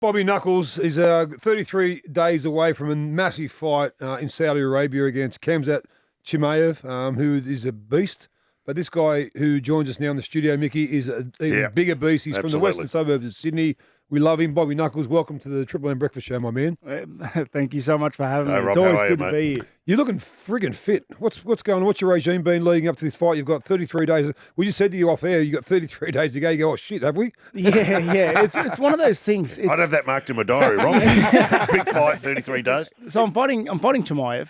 Bobby Knuckles is 33 days away from a massive fight in Saudi Arabia against Khamzat Chimaev, who is a beast. But this guy who joins us now in the studio, Mickey, is an even bigger beast. He's from the western suburbs of Sydney. We love him. Bobby Knuckles, welcome to the Triple M Breakfast Show, my man. Thank you so much for having me. Rob, it's always good to be here. You're looking friggin' fit. What's going on? What's your regime been leading up to this fight? You've got 33 days. We just said to you off air, you got 33 days to go. You go, oh, shit, have we? Yeah. It's one of those things. I'd have that marked in my diary, Rob. Big fight, 33 days. So I'm fighting Chimaev.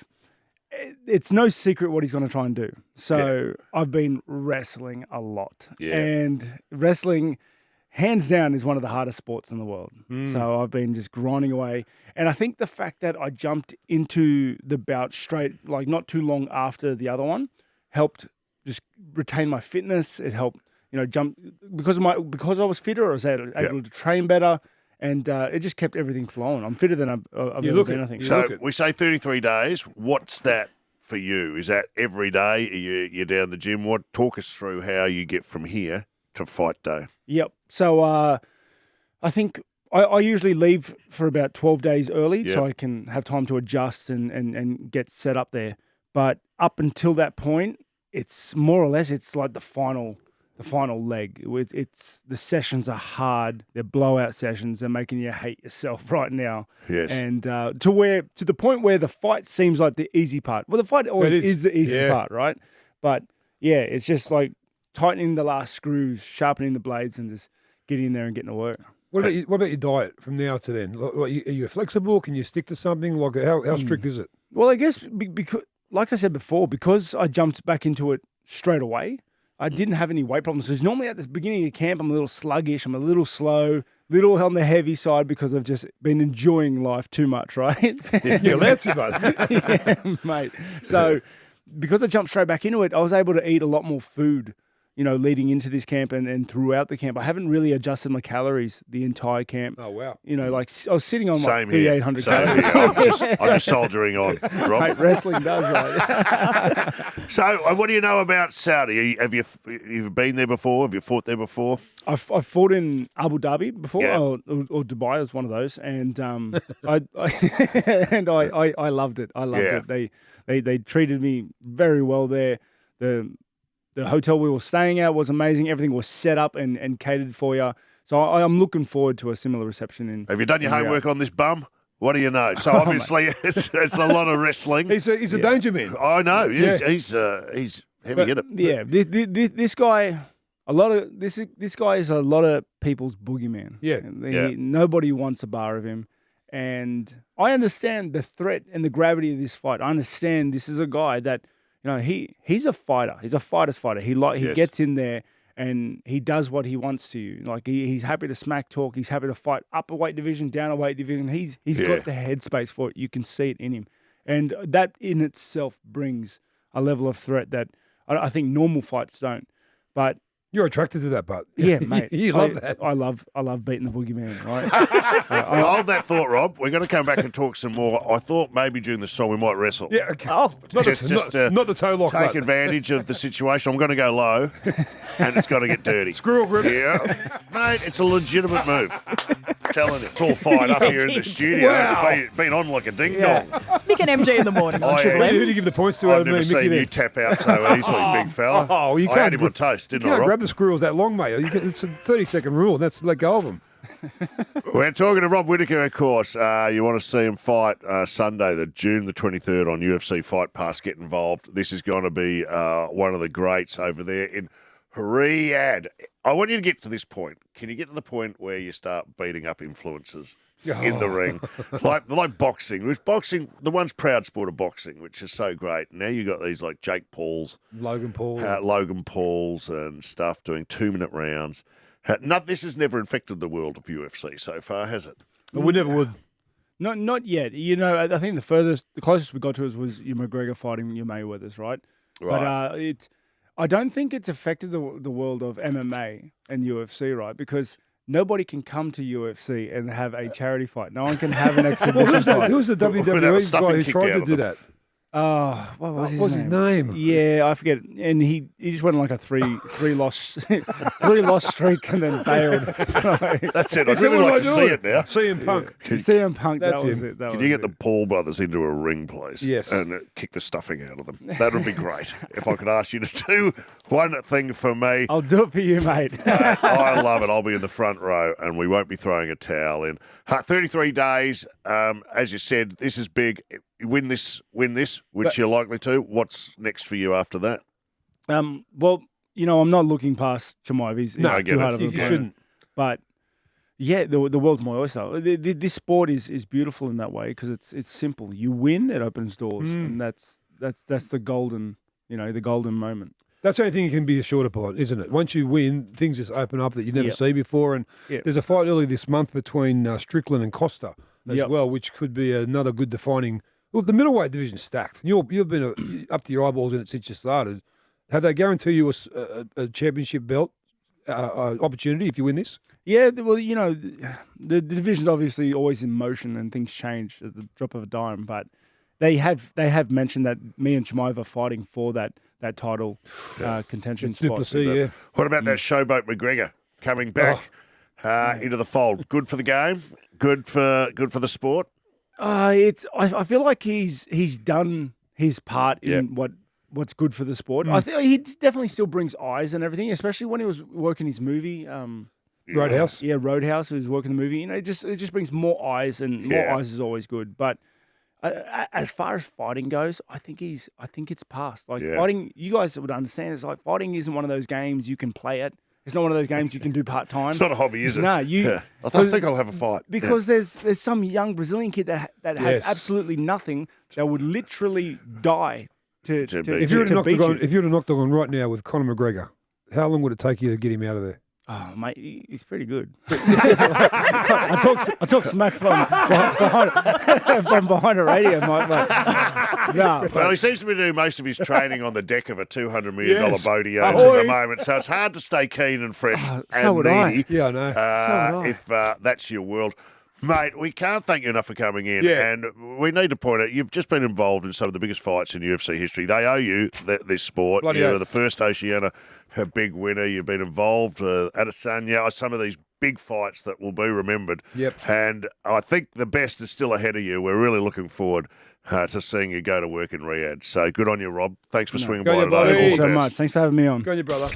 It's no secret what he's going to try and do. So I've been wrestling a lot. Yeah. And wrestling, hands down, is one of the hardest sports in the world. So I've been just grinding away. And I think the fact that I jumped into the bout straight, like not too long after the other one, helped just retain my fitness. It helped, jump because I was fitter. I was able to train better. And it just kept everything flowing. I'm fitter than I've ever been, I think. So we say 33 days. What's that for you? Is that every day? You're down the gym? Talk us through how you get from here to fight day. Yep. So I think I usually leave for about 12 days early so I can have time to adjust and get set up there. But up until that point, it's more or less, it's like the final leg. It's the sessions are hard. They're blowout sessions. They're making you hate yourself right now. Yes. And to the point where the fight seems like the easy part. Well, the fight always is the easy part, right? But yeah, it's just like tightening the last screws, sharpening the blades, and just getting in there and getting to work. What about your diet from now to then? Are you flexible? Can you stick to something? Like how strict is it? Well, I guess because, like I said before, because I jumped back into it straight away, I didn't have any weight problems. Because normally at the beginning of camp, I'm a little sluggish, I'm a little slow, little on the heavy side because I've just been enjoying life too much, right? You're allowed to, bud. Yeah, mate. So because I jumped straight back into it, I was able to eat a lot more food, leading into this camp and throughout the camp. I haven't really adjusted my calories the entire camp. Oh, wow. Like I was sitting on like 3,800 calories. I'm just soldiering on, Rob. Mate, wrestling does that. So what do you know about Saudi? Have you been there before? Have you fought there before? I've fought in Abu Dhabi before, or Dubai. It was one of those, and I loved it. I loved it. They treated me very well there. The hotel we were staying at was amazing. Everything was set up and catered for you. So I'm looking forward to a similar reception. Have you done your homework on this bum? What do you know? So obviously it's a lot of wrestling. He's a danger man. I know. He's heavy hitter. Yeah, this guy. This guy is a lot of people's boogeyman. Yeah. Nobody wants a bar of him. And I understand the threat and the gravity of this fight. I understand this is a guy that, he's a fighter. He's a fighter's fighter. He gets in there and he does what he wants to you. Like he's happy to smack talk. He's happy to fight up a weight division, down a weight division. He's got the headspace for it. You can see it in him. And that in itself brings a level of threat that I think normal fights don't. But you're attracted to that, but yeah, mate, you love that. I love beating the boogeyman. Right? Hold that thought, Rob. We're going to come back and talk some more. I thought maybe during the song we might wrestle. Yeah, okay. Oh, not the toe lock. Take advantage of the situation. I'm going to go low, and it's going to get dirty. Squirrel grip. Yeah, mate, it's a legitimate move. I'm telling you, it's all fired up here in the studio. Wow. It's been on like a ding dong. It's Mick and MG in the morning. On Triple M. Who do you give the points to? I've never seen you tap out so easily, big fella. Oh, you I can't had him on toast, didn't I, Rob? Rob? Grab the squirrels that long, mate. It's a 30-second rule. That's let go of them. We're talking to Rob Whittaker, of course. You want to see him fight Sunday, June the 23rd on UFC Fight Pass. Get involved. This is going to be one of the greats over there in Riyadh. I want you to get to this point. Can you get to the point where you start beating up influencers in the ring? Like boxing. With boxing, the once proud sport of boxing, which is so great. Now you got these like Jake Pauls. Logan Pauls and stuff doing 2-minute rounds. This has never infected the world of UFC so far, has it? We never would. Not yet. I think the closest we got to was your McGregor fighting your Mayweather's, right? Right. But I don't think it's affected the world of MMA and UFC, right? Because nobody can come to UFC and have a charity fight. No one can have an exhibition fight. Who was the WWE guy who tried to do that? What was What's his name? Yeah, I forget. And he just went on like a three loss streak and then bailed. That's it. I'd really like to see it now. CM Punk. CM Punk. That's that was him. it. That Can was you get it. the Paul brothers into a ring, please? Yes. And kick the stuffing out of them. That would be great. If I could ask you to do one thing for me. I'll do it for you, mate. I love it. I'll be in the front row and we won't be throwing a towel in. 33 days, as you said, this is big. Win this, which you're likely to. What's next for you after that? Well, I'm not looking past Chimaev. He's I get too it. hard of an You opponent. shouldn't. But yeah, the world's my oyster. This sport is beautiful in that way because it's simple. You win, it opens doors, and that's the golden moment. That's the only thing you can be assured upon, isn't it? Once you win, things just open up that you never Yep. see before. And Yep. there's a fight early this month between Strickland and Costa as Yep. well, which could be another good defining. Well, the middleweight division's stacked. You've been up to your eyeballs in it since you started. Have they guaranteed you a championship belt opportunity if you win this? Yeah, well, the division's obviously always in motion and things change at the drop of a dime. But they have mentioned that me and Chimaev are fighting for that title contention It's spot. Duplessis, yeah. What about that showboat McGregor coming back into the fold? Good for the game. Good for the sport. I feel like he's done his part in what's good for the sport. I think he definitely still brings eyes and everything, especially when he was working his movie. Roadhouse. Yeah, Roadhouse. He was working the movie. It just brings more eyes, and more eyes is always good. But as far as fighting goes, I think it's past. Like fighting, you guys would understand. It's like fighting isn't one of those games you can play at. It's not one of those games you can do part time. It's not a hobby, is it? No, I think I'll have a fight because there's some young Brazilian kid that has absolutely nothing that would literally die to If you were to knock beat you. If you were to knock the one right now with Conor McGregor, how long would it take you to get him out of there? Oh, mate, he's pretty good. I talk smack from behind a radio, mate. No, Well, he seems to be doing most of his training on the deck of a $200 million boat he owns Ahoy. at the moment, so it's hard to stay keen and fresh so and would I. needy. Yeah, I know. So would I. If that's your world. Mate, we can't thank you enough for coming in, Yeah. and we need to point out you've just been involved in some of the biggest fights in UFC history. They owe you this sport. Bloody You were oath. the first Oceania big winner. You've been involved at Adesanya, some of these big fights that will be remembered. Yep. And I think the best is still ahead of you. We're really looking forward to seeing you go to work in Riyadh. So good on you, Rob. Thanks for swinging Go by you, today. buddy. All Thank the you so best. much. Thanks for having me on. Go on, your brother.